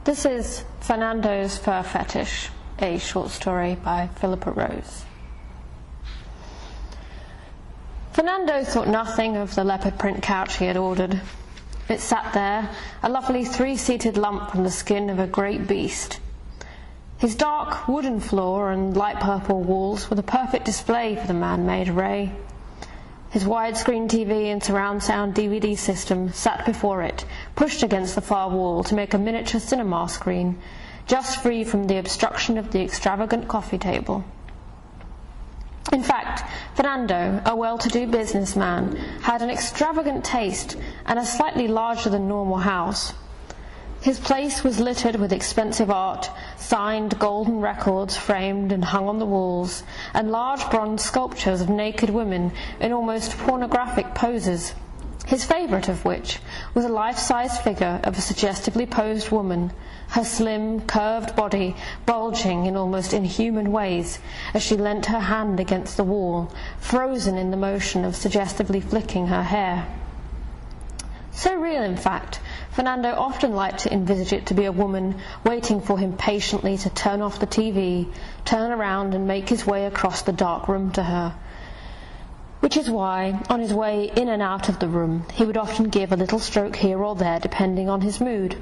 This is Fernando's Fur Fetish, a short story by Philippa Rose. Fernando thought nothing of the leopard print couch he had ordered. It sat there, a lovely three-seated lump from the skin of a great beast. His dark wooden floor and light purple walls were the perfect display for the man-made array. His widescreen TV and surround sound DVD system sat before it, pushed against the far wall to make a miniature cinema screen, just free from the obstruction of the extravagant coffee table. In fact, Fernando, a well-to-do businessman, had an extravagant taste and a slightly larger than normal house. His place was littered with expensive art, signed golden records framed and hung on the walls, and large bronze sculptures of naked women in almost pornographic poses, his favourite of which was a life-size figure of a suggestively posed woman, her slim, curved body bulging in almost inhuman ways as she leant her hand against the wall, frozen in the motion of suggestively flicking her hair. So real, in fact, Fernando often liked to envisage it to be a woman waiting for him patiently to turn off the TV, turn around and make his way across the dark room to her. Which is why, on his way in and out of the room, he would often give a little stroke here or there depending on his mood,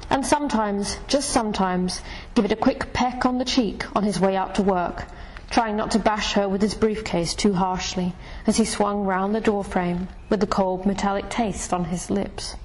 and sometimes, just sometimes, give it a quick peck on the cheek on his way out to work, trying not to bash her with his briefcase too harshly as he swung round the doorframe with the cold metallic taste on his lips.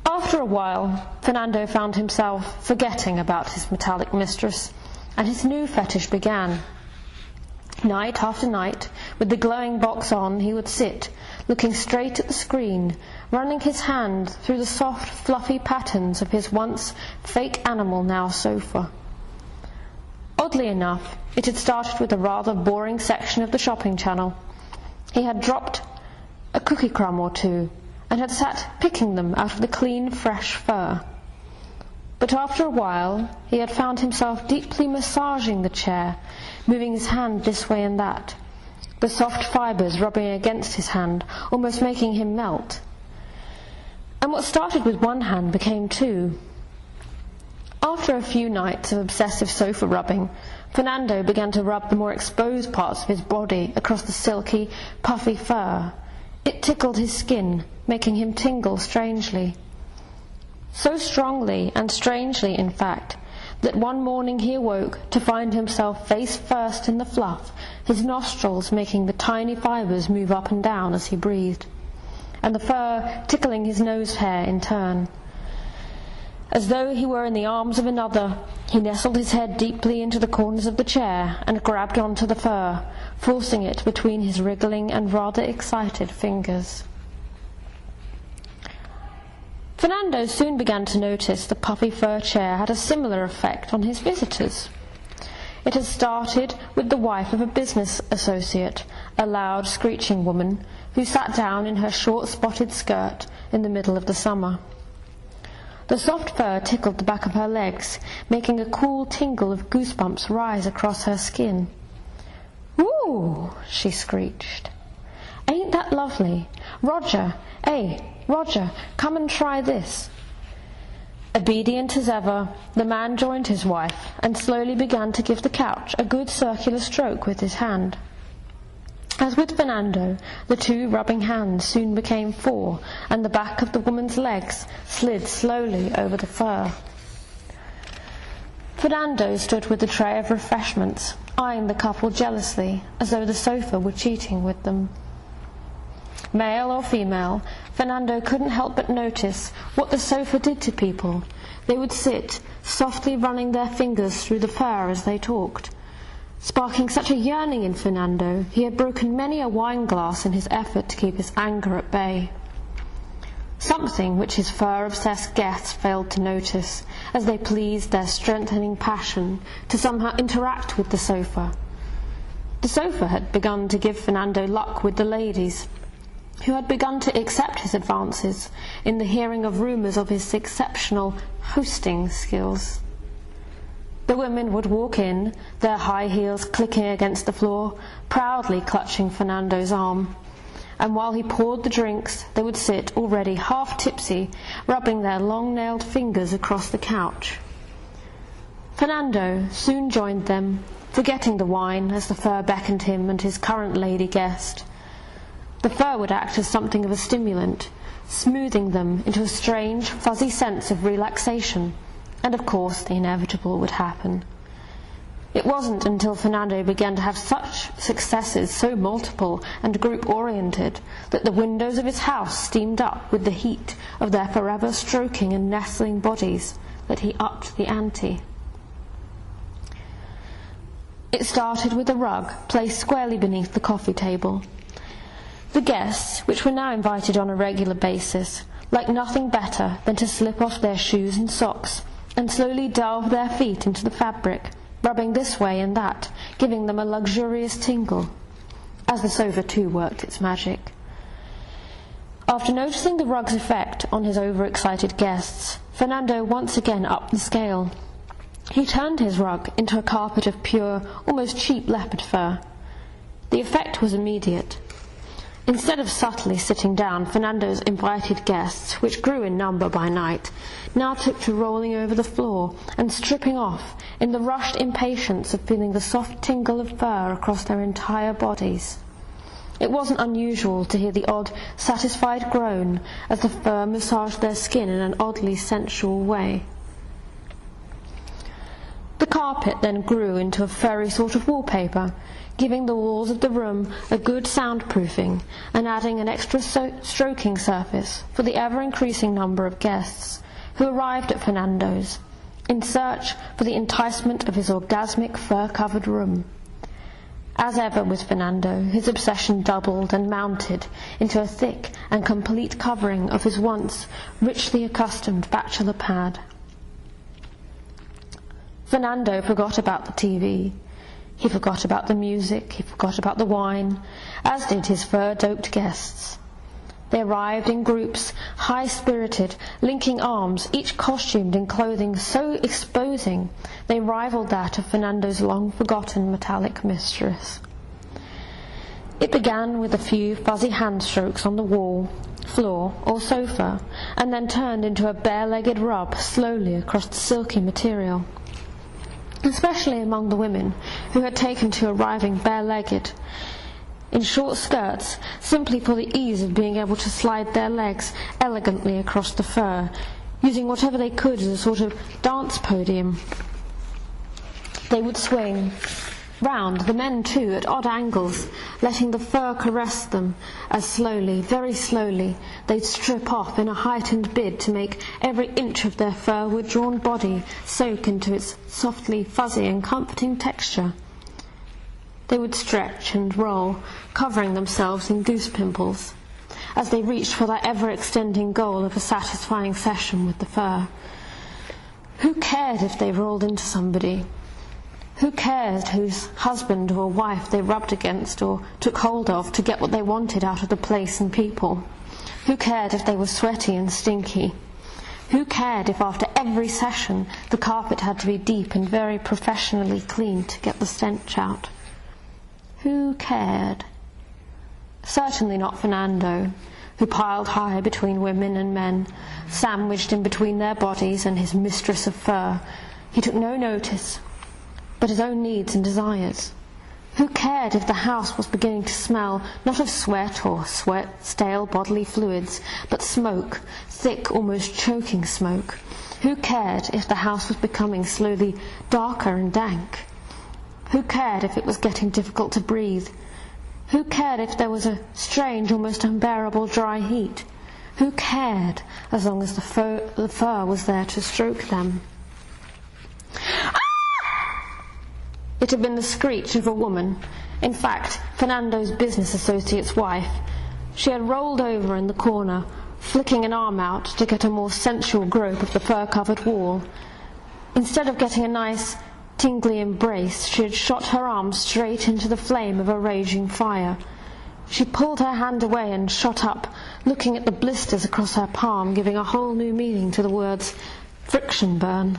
After a while, Fernando found himself forgetting about his metallic mistress, and his new fetish began. Night after night, with the glowing box on, he would sit, looking straight at the screen, running his hand through the soft, fluffy patterns of his once fake animal, now sofa. Oddly enough, it had started with a rather boring section of the shopping channel. He had dropped a cookie crumb or two, and had sat picking them out of the clean, fresh fur. But after a while, he had found himself deeply massaging the chair, moving his hand this way and that, the soft fibres rubbing against his hand, almost making him melt. And what started with one hand became two. After a few nights of obsessive sofa rubbing, Fernando began to rub the more exposed parts of his body across the silky, puffy fur. It tickled his skin, making him tingle strangely. So strongly and strangely, in fact, that one morning he awoke to find himself face first in the fluff, his nostrils making the tiny fibres move up and down as he breathed, and the fur tickling his nose hair in turn. As though he were in the arms of another, he nestled his head deeply into the corners of the chair and grabbed onto the fur, forcing it between his wriggling and rather excited fingers. Fernando soon began to notice the puffy fur chair had a similar effect on his visitors. It had started with the wife of a business associate, a loud, screeching woman, who sat down in her short spotted skirt in the middle of the summer. The soft fur tickled the back of her legs, making a cool tingle of goosebumps rise across her skin. "Ooh!" she screeched. "Ain't that lovely? Roger, Roger, come and try this." Obedient as ever, the man joined his wife and slowly began to give the couch a good circular stroke with his hand. As with Fernando, the two rubbing hands soon became four, and the back of the woman's legs slid slowly over the fur. Fernando stood with the tray of refreshments, eyeing the couple jealously, as though the sofa were cheating with them. Male or female, Fernando couldn't help but notice what the sofa did to people. They would sit, softly running their fingers through the fur as they talked, sparking such a yearning in Fernando he had broken many a wine glass in his effort to keep his anger at bay. Something which his fur-obsessed guests failed to notice, as they pleased their strengthening passion to somehow interact with the sofa. The sofa had begun to give Fernando luck with the ladies, who had begun to accept his advances in the hearing of rumours of his exceptional hosting skills. The women would walk in, their high heels clicking against the floor, proudly clutching Fernando's arm, and while he poured the drinks, they would sit, already half tipsy, rubbing their long-nailed fingers across the couch. Fernando soon joined them, forgetting the wine as the fur beckoned him and his current lady guest. The fur would act as something of a stimulant, smoothing them into a strange, fuzzy sense of relaxation, and of course the inevitable would happen. It wasn't until Fernando began to have such successes, so multiple and group-oriented, that the windows of his house steamed up with the heat of their forever stroking and nestling bodies, that he upped the ante. It started with a rug placed squarely beneath the coffee table. The guests, which were now invited on a regular basis, liked nothing better than to slip off their shoes and socks and slowly delve their feet into the fabric, rubbing this way and that, giving them a luxurious tingle, as the sofa too worked its magic. After noticing the rug's effect on his overexcited guests, Fernando once again upped the scale. He turned his rug into a carpet of pure, almost cheap leopard fur. The effect was immediate. Instead of subtly sitting down, Fernando's invited guests, which grew in number by night, now took to rolling over the floor and stripping off in the rushed impatience of feeling the soft tingle of fur across their entire bodies. It wasn't unusual to hear the odd, satisfied groan as the fur massaged their skin in an oddly sensual way. The carpet then grew into a furry sort of wallpaper, giving the walls of the room a good soundproofing and adding an extra stroking surface for the ever-increasing number of guests who arrived at Fernando's, in search for the enticement of his orgasmic fur-covered room. As ever with Fernando, his obsession doubled and mounted into a thick and complete covering of his once richly accustomed bachelor pad. Fernando forgot about the TV. He forgot about the music, he forgot about the wine, as did his fur-doped guests. They arrived in groups, high-spirited, linking arms, each costumed in clothing so exposing they rivaled that of Fernando's long-forgotten metallic mistress. It began with a few fuzzy hand strokes on the wall, floor, or sofa, and then turned into a bare-legged rub slowly across the silky material. Especially among the women, who had taken to arriving bare-legged, in short skirts, simply for the ease of being able to slide their legs elegantly across the fur, using whatever they could as a sort of dance podium. They would swing round, the men too, at odd angles, letting the fur caress them, as slowly, very slowly, they'd strip off in a heightened bid to make every inch of their fur-drawn body soak into its softly fuzzy and comforting texture. They would stretch and roll, covering themselves in goose pimples, as they reached for that ever-extending goal of a satisfying session with the fur. Who cared if they rolled into somebody? Who cared whose husband or wife they rubbed against or took hold of to get what they wanted out of the place and people? Who cared if they were sweaty and stinky? Who cared if after every session the carpet had to be deep and very professionally cleaned to get the stench out? Who cared? Certainly not Fernando, who piled high between women and men, sandwiched in between their bodies and his mistress of fur. He took no notice but his own needs and desires. Who cared if the house was beginning to smell not of sweat or stale bodily fluids, but smoke, thick, almost choking smoke? Who cared if the house was becoming slowly darker and dank? Who cared if it was getting difficult to breathe? Who cared if there was a strange, almost unbearable dry heat? Who cared as long as the fur was there to stroke them? It had been the screech of a woman, in fact, Fernando's business associate's wife. She had rolled over in the corner, flicking an arm out to get a more sensual grope of the fur-covered wall. Instead of getting a nice, tingly embrace, she had shot her arm straight into the flame of a raging fire. She pulled her hand away and shot up, looking at the blisters across her palm, giving a whole new meaning to the words friction burn.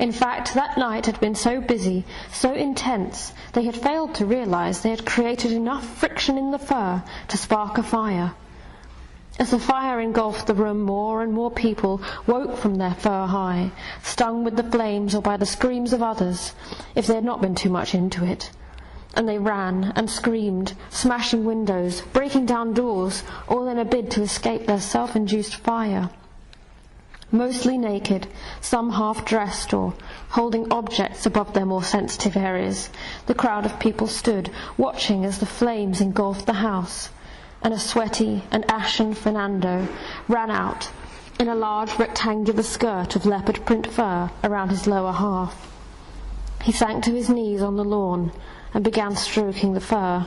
In fact, that night had been so busy, so intense, they had failed to realize they had created enough friction in the fur to spark a fire. As the fire engulfed the room, more and more people woke from their fur high, stung with the flames or by the screams of others, if they had not been too much into it. And they ran and screamed, smashing windows, breaking down doors, all in a bid to escape their self-induced fire. Mostly naked, some half-dressed or holding objects above their more sensitive areas, the crowd of people stood, watching as the flames engulfed the house, and a sweaty and ashen Fernando ran out in a large rectangular skirt of leopard print fur around his lower half. He sank to his knees on the lawn and began stroking the fur.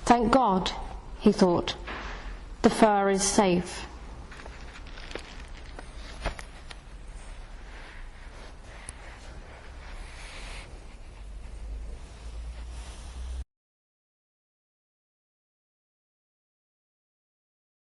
Thank God, he thought, the fur is safe.